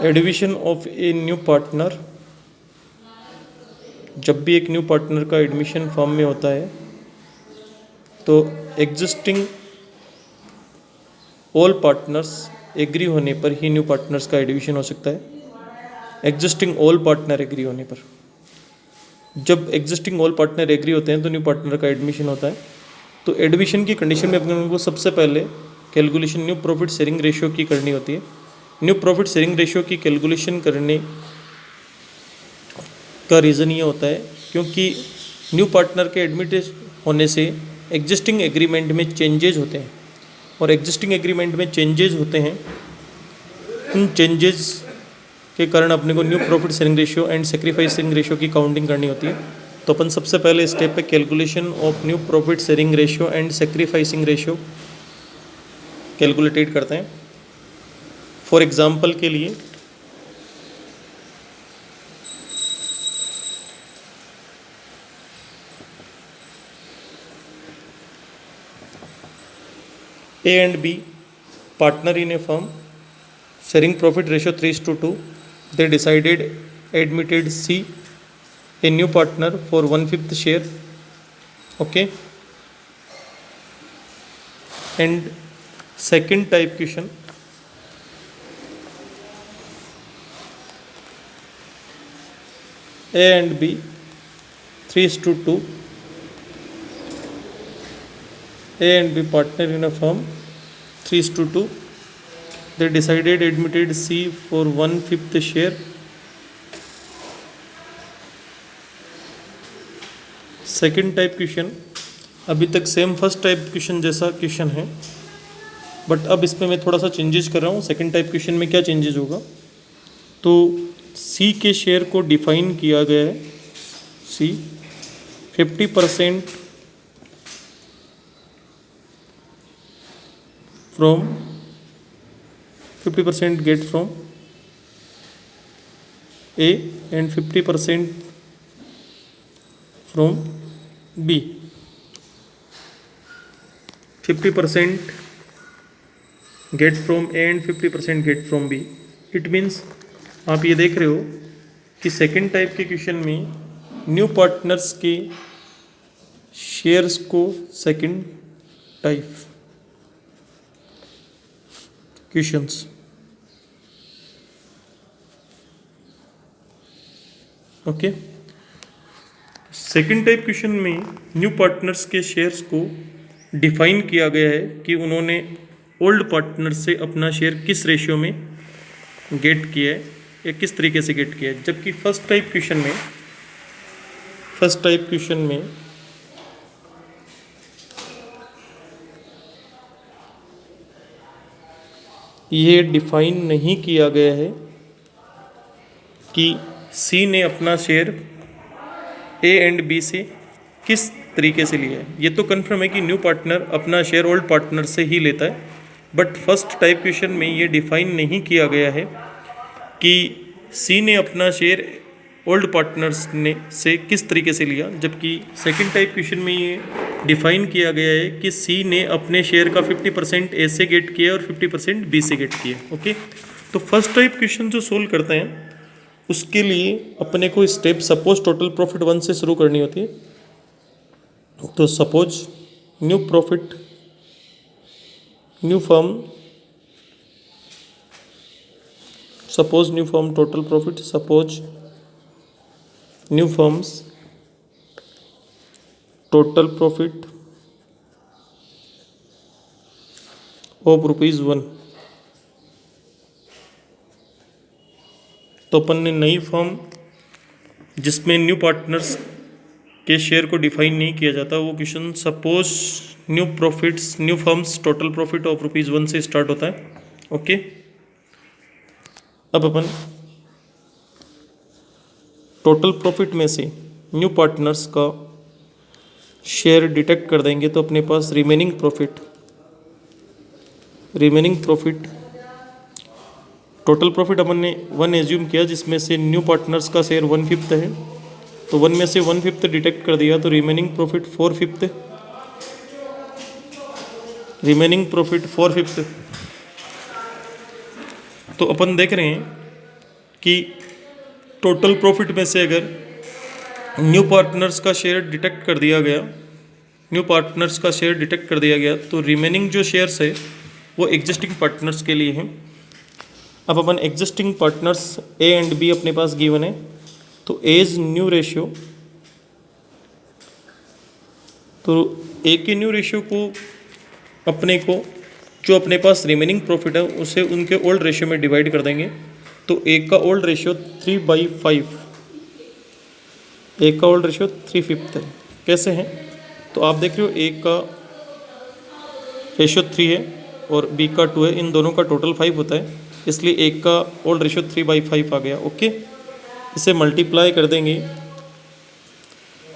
Admission of a new partner, जब भी एक न्यू पार्टनर का एडमिशन फॉर्म में होता है तो एग्जिस्टिंग ऑल पार्टनर्स एग्री होने पर ही न्यू पार्टनर्स का एडमिशन हो सकता है। एग्जिस्टिंग ऑल पार्टनर एग्री होने पर, जब एग्जिस्टिंग ऑल पार्टनर एग्री होते हैं तो न्यू पार्टनर का एडमिशन होता है। तो एडमिशन की कंडीशन में अपने को सबसे पहले calculation new profit sharing ratio की करनी होती है। न्यू प्रॉफिट शेयरिंग रेशियो की कैलकुलेशन करने का रीज़न ये होता है क्योंकि न्यू पार्टनर के एडमिट होने से एग्जिस्टिंग एग्रीमेंट में चेंजेज होते हैं, और एग्जिस्टिंग एग्रीमेंट में चेंजेज होते हैं, उन चेंजेस के कारण अपने को new profit sharing ratio and sacrificing ratio की काउंटिंग करनी होती है। तो अपन सबसे पहले स्टेप पे calculation of new profit sharing ratio and sacrificing ratio calculated करते हैं। फॉर एग्जांपल के लिए A and B partner in a firm, sharing profit ratio 3:2. They decided admitted C, a new partner, for 1/5 share. Okay. And second type question, A and B 3:2. A and B partner in a firm 3:2. They decided admitted C for 1/5 share. Second type question अभी तक same first type question जैसा question है, but अब इसमें मैं थोड़ा सा changes कर रहा हूँ। सेकेंड टाइप क्वेश्चन में क्या चेंजेस होगा, तो सी के शेयर को डिफाइन किया गया है। सी 50% from 50% get from A and 50% from B. 50% get from A and 50% get from B. It means आप ये देख रहे हो कि सेकेंड टाइप के क्वेश्चन में न्यू पार्टनर्स के शेयर्स को second type questions, okay. Second type question में न्यू पार्टनर्स के शेयर्स को डिफाइन किया गया है कि उन्होंने ओल्ड पार्टनर से अपना शेयर किस रेशियो में गेट किया है या किस तरीके से गेट किया है। जबकि फर्स्ट टाइप क्वेश्चन में ये डिफाइन नहीं किया गया है कि सी ने अपना शेयर ए एंड बी से किस तरीके से लिया है। ये तो कन्फर्म है कि न्यू पार्टनर अपना शेयर ओल्ड पार्टनर से ही लेता है, बट फर्स्ट टाइप क्वेश्चन में ये डिफाइन नहीं किया गया है कि सी ने अपना शेयर ओल्ड पार्टनर्स ने से किस तरीके से लिया। जबकि सेकंड टाइप क्वेश्चन में ये डिफाइन किया गया है कि सी ने अपने शेयर का 50% ए से गेट किया और 50% बी से गेट किया। ओके, तो फर्स्ट टाइप क्वेश्चन जो सोल्व करते हैं उसके लिए अपने को स्टेप सपोज टोटल प्रॉफिट 1 से शुरू करनी होती है। तो suppose new profit new firm total profit, suppose new firms total profit of ₹1। तो अपन ने नई फर्म जिसमें न्यू पार्टनर्स के शेयर को डिफाइन नहीं किया जाता वो question suppose new firms total profit of ₹1 से स्टार्ट होता है। ओके, अब अपन टोटल प्रॉफिट में से न्यू पार्टनर्स का शेयर डिटेक्ट कर देंगे तो अपने पास रिमेनिंग प्रॉफिट टोटल प्रॉफिट अपन ने 1 एज्यूम किया जिसमें से न्यू पार्टनर्स का शेयर 1/5 है, तो 1 में से 1/5 डिटेक्ट कर दिया तो रिमेनिंग प्रॉफिट 4/5। तो अपन देख रहे हैं कि टोटल प्रॉफिट में से अगर न्यू पार्टनर्स का शेयर डिटेक्ट कर दिया गया, तो रिमेनिंग जो शेयर्स है वो एग्जिस्टिंग पार्टनर्स के लिए हैं। अब अपन existing partners A and B अपने पास गिवन है, तो एज न्यू रेशियो, तो ए के न्यू रेशियो को अपने को जो अपने पास रिमेनिंग प्रॉफिट है उसे उनके ओल्ड रेशियो में डिवाइड कर देंगे। तो ए का ओल्ड रेशियो 3/5, ए का ओल्ड रेशियो 3/5 है। कैसे हैं? तो आप देख रहे हो ए का रेशियो 3 है और बी का 2 है, इन दोनों का टोटल 5 होता है, इसलिए ए का ओल्ड रेशियो 3/5 आ गया। ओके, इसे मल्टीप्लाई कर देंगे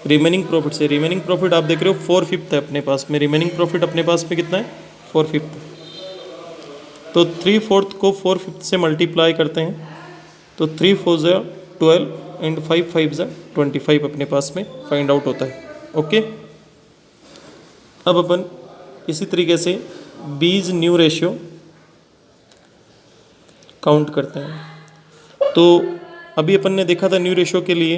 रिमेनिंग प्रॉफिट से। रिमेनिंग प्रॉफिट आप देख रहे हो 4/5 है अपने पास में, रिमेनिंग प्रॉफिट अपने पास में कितना है? 4/5। तो 3/4 को 4/5 से मल्टीप्लाई करते हैं, तो 3 4 12 एंड 5 5 25 अपने पास में फाइंड आउट होता है। ओके, अब अपन इसी तरीके से बीज न्यू रेशियो काउंट करते हैं। तो अभी अपन ने देखा था न्यू रेशियो के लिए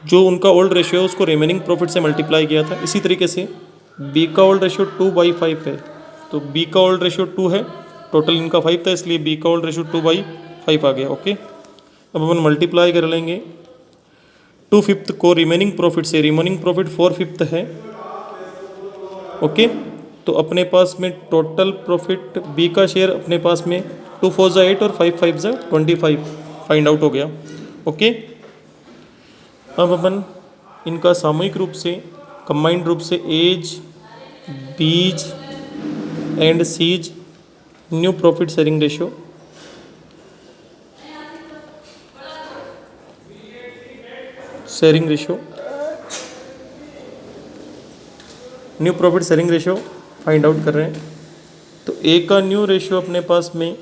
जो उनका ओल्ड रेशियो है उसको रिमेनिंग प्रॉफिट से मल्टीप्लाई किया था। इसी तरीके से बी का ओल्ड रेशियो 2/5 है, तो बी का ओल्ड रेशियो 2 है, टोटल इनका 5 था, इसलिए बी का ओल्ड रेशियो 2/5 आ गया। ओके, अब अपन मल्टीप्लाई कर लेंगे 2/5 को रिमेनिंग प्रॉफिट से। रिमेनिंग प्रॉफिट 4/5 है। ओके, तो अपने पास में टोटल प्रॉफिट बी का शेयर अपने पास में 2 4 8 और 5 5 25 फाइंड आउट हो गया। ओके, अब अपन इनका सामूहिक रूप से, कंबाइंड रूप से A's, B's and C's new profit sharing ratio, new profit sharing ratio find out कर रहे हैं। तो ए का न्यू रेशियो अपने पास में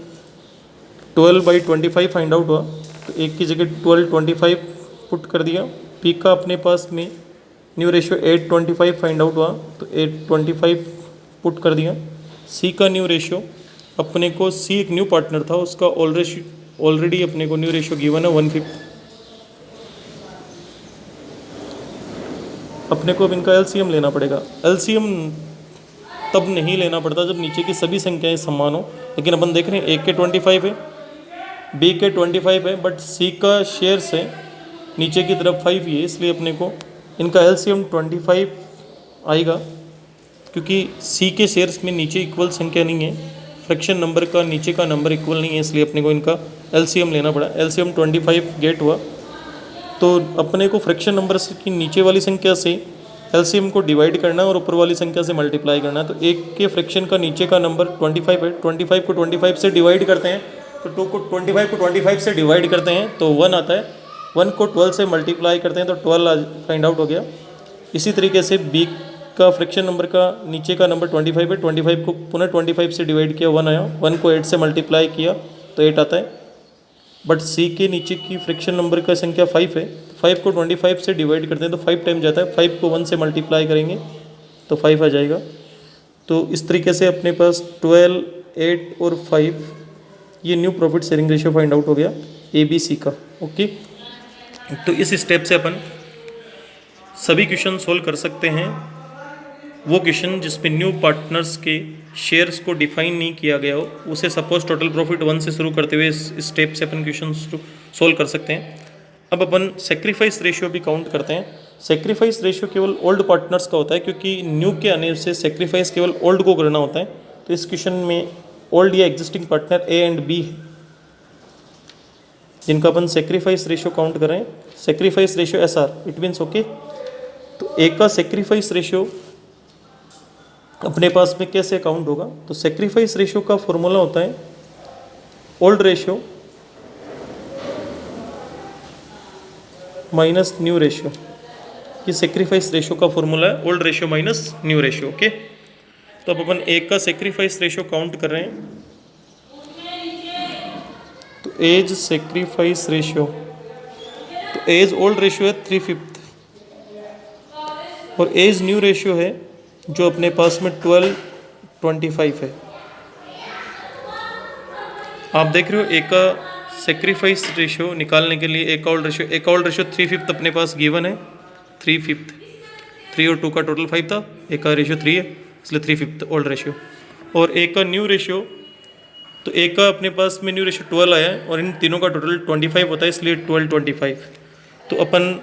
12/25 फाइंड आउट हुआ, तो एक की जगह 12/25 पुट कर दिया। पी का अपने पास में न्यू रेशियो 8/25 फाइंड आउट हुआ, तो 8/25 पुट कर दिया। सी का न्यू रेशियो अपने को, सी एक न्यू पार्टनर था, उसका ऑलरेडी अपने को न्यू रेशियो गिवन है 1/5। अपने को अब इनका एलसीएम लेना पड़ेगा। एलसीएम तब नहीं लेना पड़ता जब नीचे की सभी संख्याएं समान हो, लेकिन अपन देख रहे हैं ए के 25 है, बी के 25 है, बट सी का शेयर्स है नीचे की तरफ 5 ही है, इसलिए अपने को इनका एलसीएम 25 आएगा। क्योंकि सी के शेयर्स में नीचे इक्वल संख्या नहीं है, फ्रैक्शन नंबर का नीचे का नंबर इक्वल नहीं है, इसलिए अपने को इनका एलसीएम लेना पड़ा। एलसीएम 25 गेट हुआ, तो अपने को फ्रैक्शन नंबर की नीचे वाली संख्या से एलसीएम को डिवाइड करना है और ऊपर वाली संख्या से मल्टीप्लाई करना है। तो एक के फ्रैक्शन का नीचे का नंबर 25 है, 25 को 25 से डिवाइड करते हैं, तो 2 को 25 से डिवाइड करते हैं तो 1 आता है, 1 को 12 से मल्टीप्लाई करते हैं तो 12 फाइंड आउट हो गया। इसी तरीके से बी का फ्रैक्शन नंबर का नीचे का नंबर 25 है, 25 को पुनः 25 से डिवाइड किया, 1 आया, 1 को 8 से मल्टीप्लाई किया तो 8 आता है। बट सी के नीचे की फ्रैक्शन नंबर का संख्या 5 है, 5 को 25 से डिवाइड करते हैं तो 5 टाइम जाता है, 5 को 1 से मल्टीप्लाई करेंगे तो 5 आ जाएगा। तो इस तरीके से अपने पास 12, 8 और 5 ये new profit sharing ratio find out हो गया ए बी सी का। ओके, तो इस स्टेप से अपन सभी क्वेश्चन सोल्व कर सकते हैं। वो क्वेश्चन जिसमें न्यू पार्टनर्स के शेयर्स को डिफाइन नहीं किया गया हो, उसे सपोज टोटल प्रॉफिट 1 से शुरू करते हुए इस स्टेप से अपन क्वेश्चन सोल्व कर सकते हैं। अब अपन सेक्रीफाइस रेशियो भी काउंट करते हैं। सेक्रीफाइस रेशियो केवल ओल्ड पार्टनर्स का होता है, क्योंकि न्यू के आने से सेक्रीफाइस केवल ओल्ड को करना होता है। तो इस क्वेश्चन में ओल्ड या existing partner A and B जिनका अपन सेक्रीफाइस रेशियो काउंट कर रहे हैं। Sacrifice ratio S R, it means okay. तो ए का सेक्रीफाइस रेशियो अपने पास में कैसे काउंट होगा? तो सेक्रीफाइस रेशियो का फॉर्मूला होता है old ratio minus new ratio. ये सेक्रीफाइस रेशियो का फॉर्मूला है, old ratio minus new ratio. Okay, तो अब अपन ए का सेक्रीफाइस रेशियो काउंट कर रहे हैं। तो एज सेक्रीफाइस रेशियो, तो एज ओल्ड रेशियो है 3/5 और एज न्यू रेशियो है जो अपने पास में 12/25 है। आप देख रहे हो ए का सेक्रीफाइस रेशियो निकालने के लिए एक और रेशियो 3/5 अपने पास गिवन है। 3/5, 3 और 2 का टोटल 5 था, एक का रेशियो 3 है इसलिए 3/5 ओल्ड रेशियो। और एक का न्यू रेशियो, तो एक का अपने पास में न्यू रेशियो 12 आया है और इन तीनों का टोटल 25 होता है इसलिए 12/25। तो अपन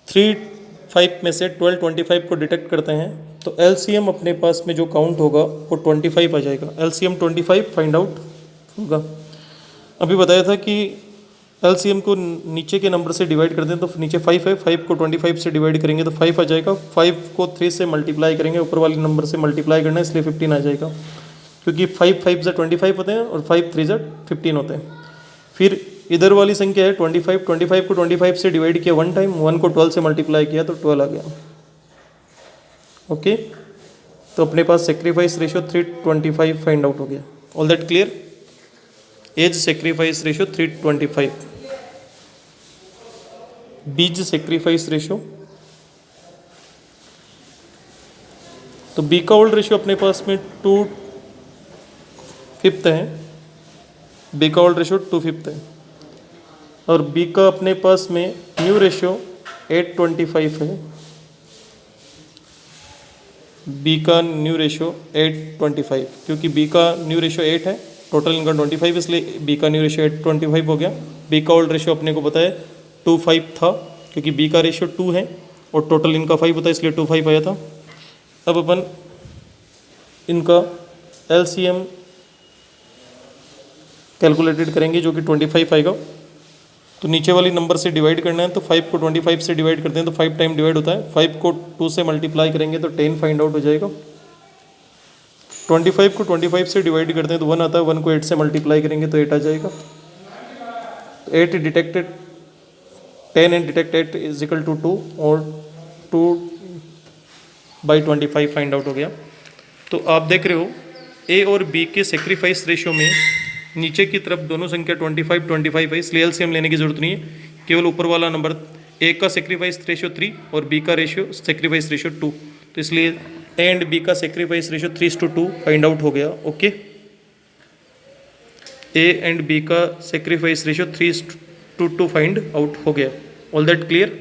3/5 में से 12/25 को डिटेक्ट करते हैं तो एलसीएम अपने पास में जो काउंट होगा वो 25 आ जाएगा। एलसीएम 25 फाइंड आउट होगा। अभी बताया था कि एलसीएम को नीचे के नंबर से डिवाइड कर दें तो नीचे 5 है, 5 को 25 से डिवाइड करेंगे तो 5 आ जाएगा। 5 को 3 से मल्टीप्लाई करेंगे, ऊपर वाले नंबर से मल्टीप्लाई करना है इसलिए 15 आ जाएगा, क्योंकि 5 5 से 25 होते हैं और 5 3 से 15 होते हैं। फिर इधर वाली संख्या है 25, 25 को 25 से डिवाइड किया 1 टाइम, 1 को 12 से मल्टीप्लाई किया तो 12 आ गया। ओके, तो अपने पास सेक्रीफाइस रेशियो 3/25 फाइंड आउट हो गया। All that clear? A's sacrifice ratio 3/25। B's sacrifice ratio, तो बी का ओल्ड रेशियो अपने पास में 2/5 है, बी का ओल्ड रेशियो 2/5 है और बी का अपने पास में न्यू रेशियो 8/25 है। बी का न्यू रेशियो 8/25, क्योंकि बी का न्यू रेशियो 8 है, टोटल इनका 25 इसलिए बी का न्यू रेशियो 8/25 हो गया। बी का ओल्ड रेशियो अपने को पता है 2/5 था, क्योंकि बी का रेशियो 2 है और टोटल इनका 5 होता है इसलिए 2/5 आया था। अब अपन इनका एलसीएम कैलकुलेटेड करेंगे जो कि 25 आएगा। तो नीचे वाली नंबर से डिवाइड करना है तो 5 को 25 से डिवाइड करते हैं तो 5 टाइम डिवाइड होता है। 5 को 2 से मल्टीप्लाई करेंगे तो 10 फाइंड आउट हो जाएगा। 25 को 25 से डिवाइड करते हैं तो 1 आता है, 1 को 8 से मल्टीप्लाई करेंगे तो 8 आ जाएगा। तो 8 deducted, 10 and deduct 8 is equal to 2 और 2/25 फाइंड आउट हो गया। तो आप देख रहे हो ए और बी के सेक्रीफाइस रेशियो में नीचे की तरफ दोनों संख्या 25 25 है, इसलिए एलसीएम लेने की जरूरत नहीं है, केवल ऊपर वाला नंबर ए का सेक्रीफाइस रेशियो 3 और बी का रेशियो सेक्रीफाइस रेशियो 2, तो इसलिए ए एंड बी का सेक्रीफाइस रेशियो 3:2 फाइंड आउट हो गया। ओके, ए एंड बी का सेक्रीफाइस रेशियो 3:2 फाइंड आउट हो गया। All that clear?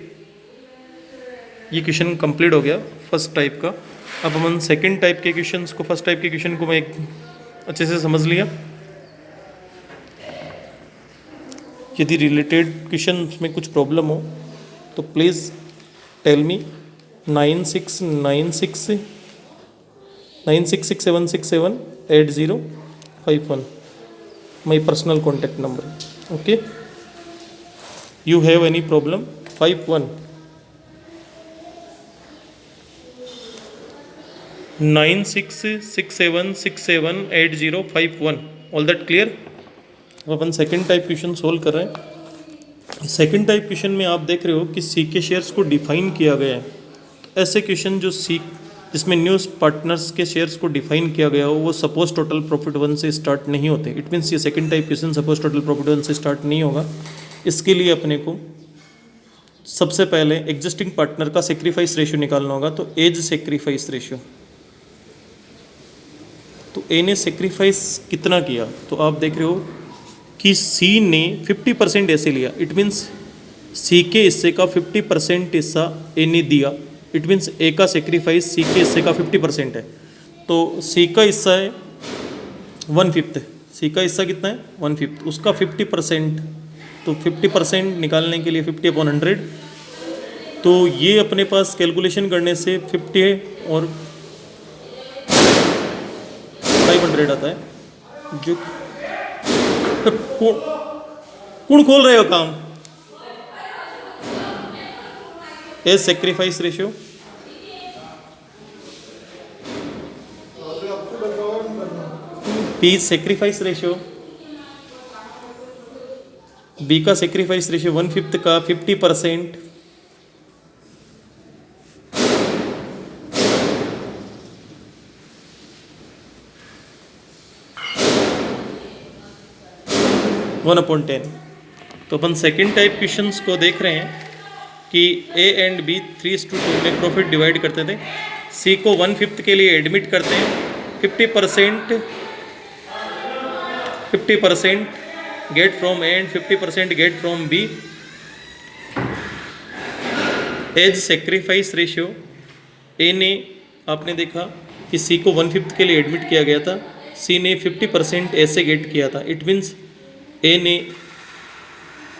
ये क्वेश्चन कंप्लीट हो गया फर्स्ट टाइप का। अब हम सेकंड टाइप के क्वेश्चंस को, फर्स्ट टाइप के क्वेश्चन को मैं अच्छे से समझ लिया। यदि रिलेटेड क्वेश्चन में कुछ प्रॉब्लम हो तो please tell me 9667678051 my personal contact number. Okay, you have any problem 51 9667678051। All that clear? अब अपन सेकंड टाइप क्वेश्चन सोल्व कर रहे हैं। सेकंड टाइप क्वेश्चन में आप देख रहे हो कि सी के शेयर्स को डिफाइन किया गया है। तो ऐसे क्वेश्चन जो सी जिसमें न्यूज़ पार्टनर्स के शेयर्स को डिफाइन किया गया हो वो सपोज टोटल प्रॉफिट 1 से स्टार्ट नहीं होते। इट मीन्स ये second type question suppose total profit 1 से स्टार्ट नहीं होगा। इसके लिए अपने को सबसे पहले एग्जिस्टिंग पार्टनर का सेक्रीफाइस रेशियो निकालना होगा। तो एज सेक्रीफाइस रेशियो, तो ए ने सेक्रीफाइस कितना किया, तो आप देख रहे हो कि सी ने 50% ऐसे लिया। इट मीन्स सी के हिस्से का 50% हिस्सा ए ने दिया। इट मीन्स ए का सेक्रीफाइस सी के हिस्से का 50% है। तो सी का हिस्सा है 1/5। सी का हिस्सा कितना है 1/5, उसका 50%। तो 50% निकालने के लिए 50/100, तो ये अपने पास कैलकुलेशन करने से 50 है और 500 आता है। जो कौन खोल रहे हो काम? A's sacrifice ratio, B's sacrifice ratio, B का सेक्रीफाइस रेशियो 1/5 का 50%, वन अपॉन 10। तो अपन सेकेंड टाइप क्वेश्चंस को देख रहे हैं कि ए एंड बी 3:2 में प्रॉफिट डिवाइड करते थे। सी को 1/5 के लिए एडमिट करते हैं, 50% get from A and 50% get from B. As sacrifice ratio, A ने आपने देखा कि सी को 1/5 के लिए एडमिट किया गया था, सी ने 50% ऐसे गेट किया था। इट मीन्स ए ने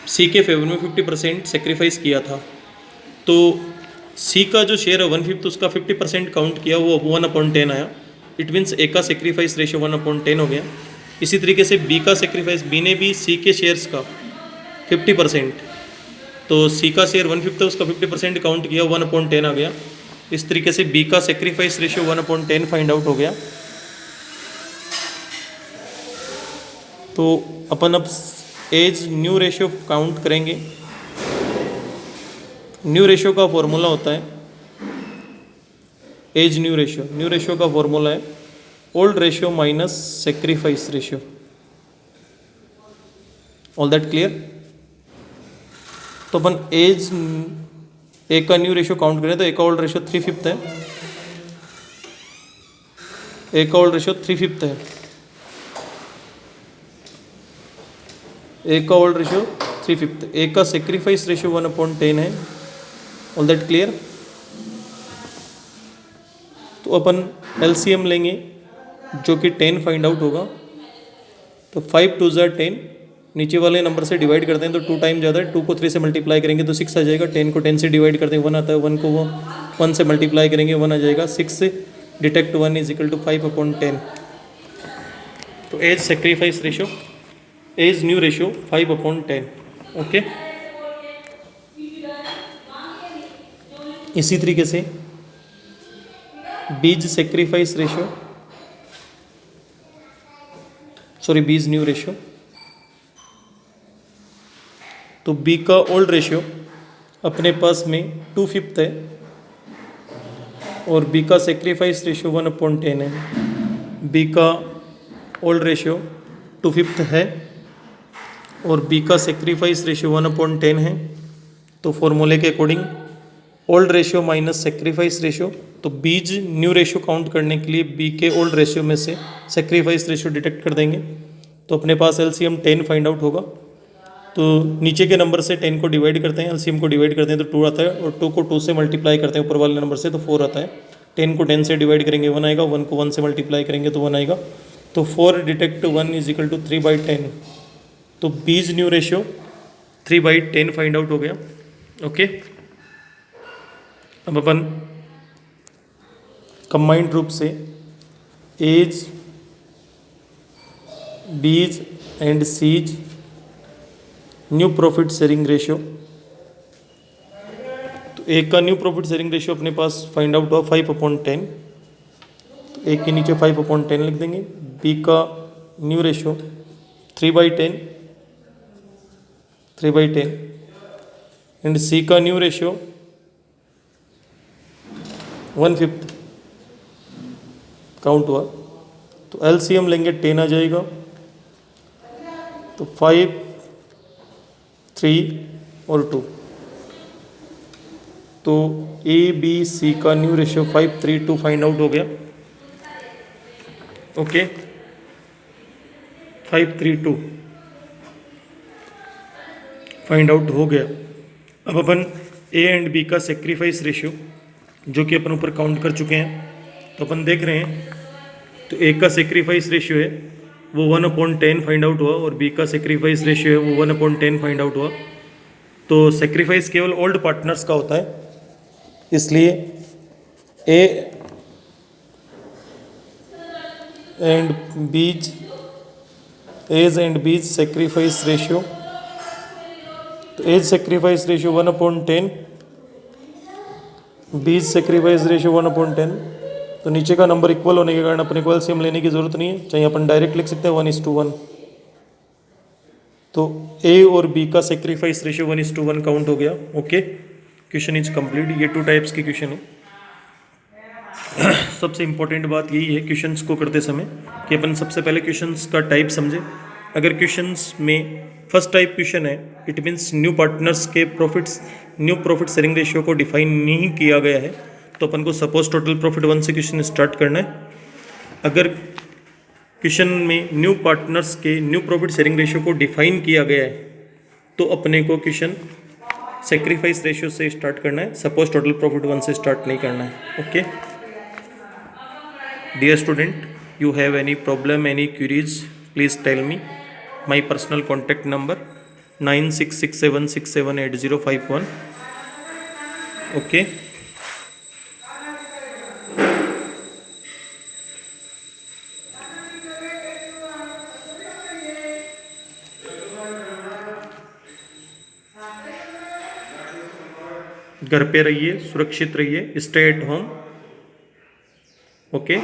सी के फेवर में 50% सेक्रीफाइस किया था। तो सी का जो शेयर है 1/5 उसका 50% काउंट किया, वो 1/10 आया। इट मीन्स ए का सेक्रीफाइस रेशियो 1/10 हो गया। इसी तरीके से बी का सेक्रीफाइस, बी ने भी सी के शेयर्स का 50%, तो सी का शेयर 1/5 है, उसका 50% काउंट किया, 1/10 आ गया। इस तरीके से बी का सेक्रीफाइस रेशियो 1/10 फाइंड आउट हो गया। तो अपन अब एज न्यू रेशियो काउंट करेंगे। न्यू रेशियो का फॉर्मूला होता है A's new ratio. New ratio का फॉर्मूला है old ratio minus sacrifice ratio. All that clear? तो अपन एज ए का न्यू रेशियो काउंट करें तो ए का ओल्ड रेशियो 3/5 है, ए का ओल्ड रेशियो 3/5 है, ए का ओल्ड रेशियो 3/5, ए का सेक्रीफाइस रेशियो 1/10 है। All that clear? तो अपन एलसीएम लेंगे जो कि 10 फाइंड आउट होगा। तो 5 2 ज़ा 10, नीचे वाले नंबर से डिवाइड करते हैं तो 2 टाइम ज़्यादा है, 2 को 3 से मल्टीप्लाई करेंगे तो 6 आ जाएगा, 10 को 10 से डिवाइड करते हैं 1 आता है, 1 को 1 से मल्टीप्लाई करेंगे 1 आ जाएगा, 6 से डिटेक्ट 1 इज इक्वल टू 5/10। तो A's sacrifice ratio, A's new ratio 5/10। Okay, इसी तरीके से B's sacrifice ratio, sorry B's new ratio. तो बी का ओल्ड रेशियो अपने पास में 2/5 है और बी का सेक्रीफाइस रेशियो 1/10 है। बी का ओल्ड रेशियो 2/5 है और बी का सेक्रीफाइस रेशियो 1/10 है। तो फॉर्मूले के according old ratio minus sacrifice ratio, तो बीज न्यू रेशियो काउंट करने के लिए बी के ओल्ड रेशियो में से सेक्रीफाइस रेशियो डिटेक्ट कर देंगे। तो अपने पास एलसीएम 10 फाइंड आउट होगा। तो नीचे के नंबर से 10 को डिवाइड करते हैं, एलसीएम को डिवाइड करते हैं तो 2 आता है, और 2 को 2 से मल्टीप्लाई करते हैं ऊपर वाले नंबर से तो 4 आता है। 10 को 10 से डिवाइड करेंगे 1 आएगा, 1 को 1 से मल्टीप्लाई करेंगे तो 1 आएगा। तो 4 डिटेक्ट 1 इज इक्वल टू 3/10। तो बीज न्यू रेशियो 3/10 फाइंड आउट हो गया। ओके, अब अपन कंबाइंड रूप से A's, B's and C's new profit sharing ratio. तो एक का न्यू प्रॉफिट शेयरिंग रेशियो अपने पास फाइंड आउट हुआ 5/10। तो एक के नीचे 5/10 लिख देंगे। बी का न्यू रेशियो 3/10 एंड सी का न्यू रेशियो 1/5 काउंट हुआ। तो एलसीएम लेंगे 10 आ जाएगा। तो 5 3 और 2, तो ए बी सी का न्यू रेशियो 5 3 2 फाइंड आउट हो गया। ओके, 5 3 2 फाइंड आउट हो गया। अब अपन ए एंड बी का सेक्रीफाइस रेशियो जो कि अपन ऊपर काउंट कर चुके हैं, तो अपन देख रहे हैं। तो ए का सेक्रीफाइस रेशियो है वो 1/10 फाइंड आउट हुआ और बी का सेक्रीफाइस रेशियो है वो 1/10 फाइंड आउट हुआ। तो सेक्रीफाइस केवल ओल्ड पार्टनर्स का होता है, इसलिए ए एंड बीज, एज एंड बीज सेक्रीफाइस रेशियो, तो एज सेक्रीफाइस रेशियो 1/10, बीज सेक्रीफाइस रेशियो 1/10। तो नीचे का नंबर इक्वल होने के कारण अपने को एलसीएम लेने की जरूरत नहीं है, चाहे अपन डायरेक्ट लिख सकते हैं 1:1। तो ए और बी का सेक्रीफाइस रेशियो 1:1 काउंट हो गया। Okay, question is complete. ये 2 टाइप्स के क्वेश्चन है। सबसे इंपॉर्टेंट बात यही है क्वेश्चंस को करते समय कि अपन सबसे पहले क्वेश्चंस का टाइप समझे। अगर क्वेश्चंस में फर्स्ट टाइप क्वेश्चन है, इट मीन्स न्यू पार्टनर्स के profits, new profit sharing ratio को डिफाइन नहीं किया गया है, तो अपन को सपोज टोटल प्रॉफिट 1 से क्वेश्चन स्टार्ट करना है। अगर क्वेश्चन में न्यू पार्टनर्स के न्यू प्रॉफिट शेयरिंग रेशियो को डिफाइन किया गया है, तो अपने को क्वेश्चन सेक्रीफाइस रेशियो से स्टार्ट करना है, सपोज टोटल प्रॉफिट 1 से स्टार्ट नहीं करना है। Okay dear student, you have any problem, any queries, please tell me. My personal contact number 9667678051। Okay घर पे रहिए, सुरक्षित रहिए, स्टे एट होम। ओके